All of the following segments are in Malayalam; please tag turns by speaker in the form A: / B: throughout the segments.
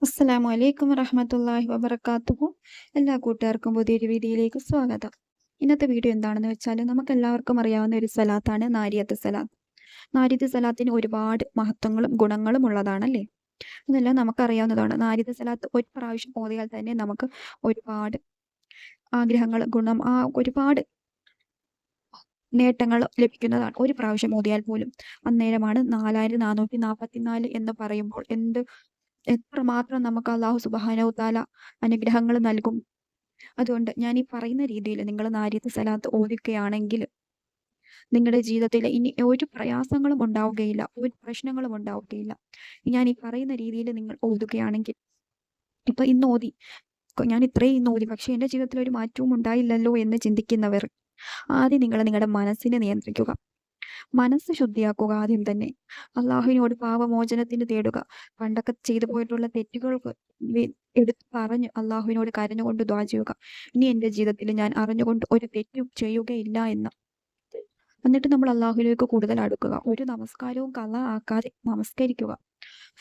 A: അസ്സലാമു അലൈക്കും വറഹ്മത്തുള്ളാഹി വബറകാതുഹു. എല്ലാ കൂട്ടുകാർക്കും പുതിയൊരു വീഡിയോയിലേക്ക് സ്വാഗതം. ഇന്നത്തെ വീഡിയോ എന്താണെന്ന് വെച്ചാൽ നമുക്കെല്ലാവർക്കും അറിയാവുന്ന ഒരു സ്വലാത്താണ് നാരിയത്ത് സ്വലാത്ത്. നാരിയത്ത് സ്വലാത്തിന് ഒരുപാട് മഹത്വങ്ങളും ഗുണങ്ങളും ഉള്ളതാണല്ലേ. ഇതെല്ലാം നമുക്കറിയാവുന്നതാണ്. നാരിയത്ത് സ്വലാത്ത് ഒരു പ്രാവശ്യം ഓതിയാൽ തന്നെ നമുക്ക് ഒരുപാട് ആഗ്രഹങ്ങൾ ഒരുപാട് നേട്ടങ്ങൾ ലഭിക്കുന്നതാണ്. ഒരു പ്രാവശ്യം ഓതിയാൽ പോലും. അന്നേരമാണ് 4444 എന്ന് പറയുമ്പോൾ എത്രമാത്രം നമുക്ക് അല്ലാഹു സുബ്ഹാനഹു തആല അനുഗ്രഹങ്ങൾ നൽകും. അതുകൊണ്ട് ഞാൻ ഈ പറയുന്ന രീതിയിൽ നിങ്ങൾ നാരിയത്ത് സ്വലാത്ത് ഓതുകയാണെങ്കിൽ നിങ്ങളുടെ ജീവിതത്തിൽ ഇനി ഒരു പ്രയാസങ്ങളും ഉണ്ടാവുകയില്ല, ഒരു പ്രശ്നങ്ങളും ഉണ്ടാവുകയില്ല. ഞാൻ ഈ പറയുന്ന രീതിയിൽ നിങ്ങൾ ഓതുകയാണെങ്കിൽ ഇപ്പൊ ഞാൻ ഇത്രയും ഓതി, പക്ഷെ എൻ്റെ ജീവിതത്തിൽ ഒരു മാറ്റവും ഉണ്ടായില്ലല്ലോ എന്ന് ചിന്തിക്കുന്നവർ ആദ്യം നിങ്ങൾ നിങ്ങളുടെ മനസ്സിനെ നിയന്ത്രിക്കുക. മനസ്സ് ശുദ്ധിയാക്കുക. ആദ്യം തന്നെ അള്ളാഹുവിനോട് പാപമോചനത്തിന് തേടുക. പണ്ടൊക്കെ ചെയ്തു പോയിട്ടുള്ള തെറ്റുകൾക്ക് എടുത്തു പറഞ്ഞ് അള്ളാഹുവിനോട് കരഞ്ഞുകൊണ്ട് ദുആ ചെയ്യുക. ഇനി എൻ്റെ ജീവിതത്തിൽ ഞാൻ അറിഞ്ഞുകൊണ്ട് ഒരു തെറ്റും ചെയ്യുകയില്ല എന്ന്. എന്നിട്ട് നമ്മൾ അള്ളാഹുവിലേക്ക് കൂടുതൽ അടുക്കുക. ഒരു നമസ്കാരവും കള ആക്കാതെ നമസ്കരിക്കുക.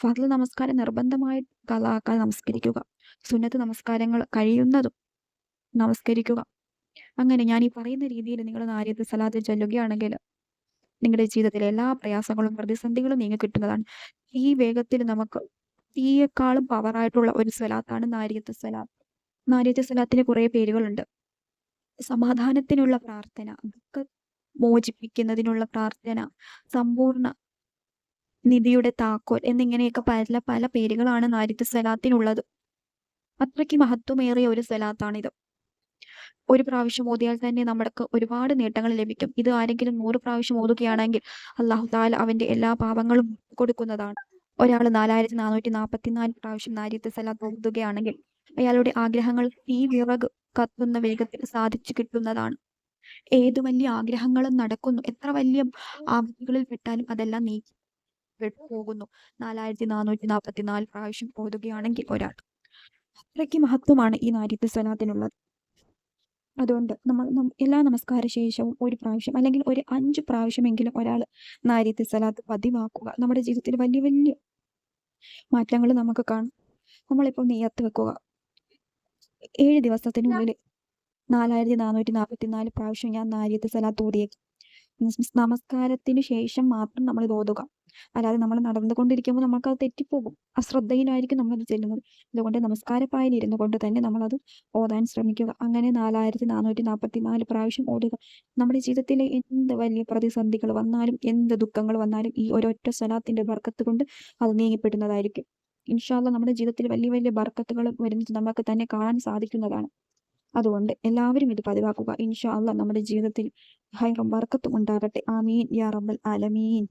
A: ഫർള് നമസ്കാരം നിർബന്ധമായി കള ആക്കാതെ നമസ്കരിക്കുക. സുന്നത്ത് നമസ്കാരങ്ങൾ കഴിയുന്നതും നമസ്കരിക്കുക. അങ്ങനെ ഞാൻ ഈ പറയുന്ന രീതിയിൽ നിങ്ങൾ നാരിയത്ത് സ്വലാത്ത് ചൊല്ലുകയാണെങ്കിൽ നിങ്ങളുടെ ജീവിതത്തിലെ എല്ലാ പ്രയാസങ്ങളും പ്രതിസന്ധികളും നീങ്ങി കിട്ടുന്നതാണ്. ഈ വേഗത്തിൽ നമുക്ക് തീയെക്കാളും പവറായിട്ടുള്ള ഒരു സ്വലാത്താണ് നാരിയത്ത് സ്വലാത്ത്. നാരിയത്ത് സ്വലാത്തിന് കുറേ പേരുകളുണ്ട്. സമാധാനത്തിനുള്ള പ്രാർത്ഥന, ദുഃഖം മോചിപ്പിക്കുന്നതിനുള്ള പ്രാർത്ഥന, സമ്പൂർണ്ണ നിധിയുടെ താക്കോൽ എന്നിങ്ങനെയൊക്കെ പല പല പേരുകളാണ് നാരിയത്ത് സ്വലാത്തിനുള്ളത്. അത്രയ്ക്ക് മഹത്വമേറിയ ഒരു സ്വലാത്താണിത്. ഒരു പ്രാവശ്യം ഓതിയാൽ തന്നെ നമ്മൾക്ക് ഒരുപാട് നേട്ടങ്ങൾ ലഭിക്കും. ഇത് ആരെങ്കിലും 100 പ്രാവശ്യം ഓതുകയാണെങ്കിൽ അല്ലാഹു തആല അവന്റെ എല്ലാ പാപങ്ങളും കൊടുക്കുന്നതാണ്. ഒരാൾ 4444 പ്രാവശ്യം നാരിയത്ത് സ്വലാത്ത് ഓതുകയാണെങ്കിൽ അയാളുടെ ആഗ്രഹങ്ങൾ വിറക് കത്തുന്ന വേഗത്തിൽ സാധിച്ചു കിട്ടുന്നതാണ്. ഏതു വലിയ ആഗ്രഹങ്ങളും നടക്കുന്നു. എത്ര വലിയ ആപത്തുകളിൽ പെട്ടാലും അതെല്ലാം നീക്കി പോകുന്നു. 4444 പ്രാവശ്യം ഓതുകയാണെങ്കിൽ ഒരാൾ. അത്രയ്ക്ക് മഹത്വമാണ് ഈ നാരിയത്ത് സ്വലാത്തിനുള്ളത്. അതുകൊണ്ട് എല്ലാ നമസ്കാര ശേഷവും ഒരു പ്രാവശ്യം അല്ലെങ്കിൽ ഒരു 5 പ്രാവശ്യമെങ്കിലും ഒരാൾ നാരിയത്ത് സ്വലാത്ത് പതിവാക്കുക. നമ്മുടെ ജീവിതത്തിൽ വലിയ വലിയ മാറ്റങ്ങൾ നമുക്ക് കാണും. നമ്മളിപ്പോൾ നിയ്യത്ത് വെക്കുക. 7 ദിവസത്തിനുള്ളിൽ 4444 പ്രാവശ്യം ഞാൻ നാരിയത്ത് സ്വലാത്ത് ഓതിയേക്കും. നമസ്കാരത്തിന് ശേഷം മാത്രം നമ്മൾ ഇത് ഓതുക. അല്ലാതെ നമ്മൾ നടന്നുകൊണ്ടിരിക്കുമ്പോൾ നമുക്കത് തെറ്റിപ്പോകും. അശ്രദ്ധയിലായിരിക്കും നമ്മളത് ചെല്ലുന്നത്. അതുകൊണ്ട് നമസ്കാരപ്പായിൽ ഇരുന്നു കൊണ്ട് തന്നെ നമ്മളത് ഓതാൻ ശ്രമിക്കുക. അങ്ങനെ 4444 പ്രാവശ്യം ഓതുക. നമ്മുടെ ജീവിതത്തിലെ എന്ത് വലിയ പ്രതിസന്ധികൾ വന്നാലും എന്ത് ദുഃഖങ്ങൾ വന്നാലും ഈ ഒരൊറ്റ സ്വലാത്തിന്റെ ബർക്കത്ത് കൊണ്ട് അത് നീങ്ങിപ്പെടുന്നതായിരിക്കും. ഇൻഷാ അല്ലാഹ് നമ്മുടെ ജീവിതത്തിൽ വലിയ വലിയ ബർക്കത്തുകൾ വരുന്നത് നമുക്ക് തന്നെ കാണാൻ സാധിക്കുന്നതാണ്. അതുകൊണ്ട് എല്ലാവരും ഇത് പതിവാക്കുക. ഇൻഷാ അല്ലാഹ് നമ്മുടെ ജീവിതത്തിൽ ഹൈറും ബർക്കത്തും ഉണ്ടാകട്ടെ. ആമീൻ യാ റബ്ബൽ ആലമീൻ.